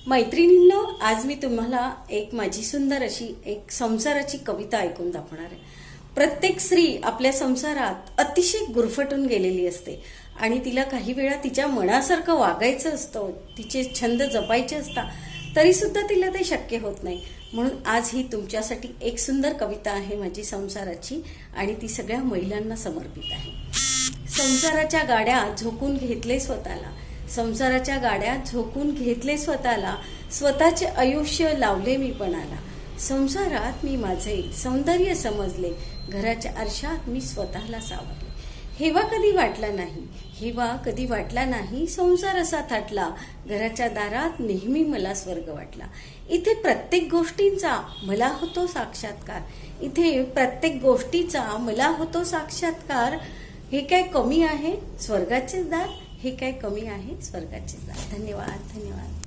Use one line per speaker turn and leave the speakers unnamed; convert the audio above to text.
मैत्रिणींनो, आज मी तुम्हाला एक माझी सुंदर अशी एक संसाराची कविता ऐकून दाखवणार आहे। प्रत्येक स्त्री आपल्या संसारात अतिशय गुरफटून गेलेली असते आणि तिला काही वेळा तिच्या मनासारखं वागायचं असतं, तिचे छंद जपायचे असतात, तरी सुद्धा तिला ते शक्य होत नाही। म्हणून आज ही तुमच्यासाठी एक सुंदर कविता आहे माझी संसाराची आणि ती सगळ्या महिलांना समर्पित आहे। संसाराच्या गाड्या झोकून घेतले स्वतःला, संसाराच्या गाड्या झोकून घेतले स्वतःला, स्वतःचे आयुष्य लावले मी पणाला। संसारात मी माझे सौंदर्य समजले, घराच्या आरशात मी स्वतःला सावरले। हेवा कधी वाटला नाही, हेवा कधी वाटला नाही, संसार असा थाटला, घराच्या दारात नेहमी मला स्वर्ग वाटला। इथे प्रत्येक गोष्टींचा मला होतो साक्षात्कार, इथे प्रत्येक गोष्टीचा मला होतो साक्षात्कार। हे काय कमी आहे स्वर्गाचेच दार, हे काय कमी आहे स्वर्गाचेच दार। धन्यवाद, धन्यवाद।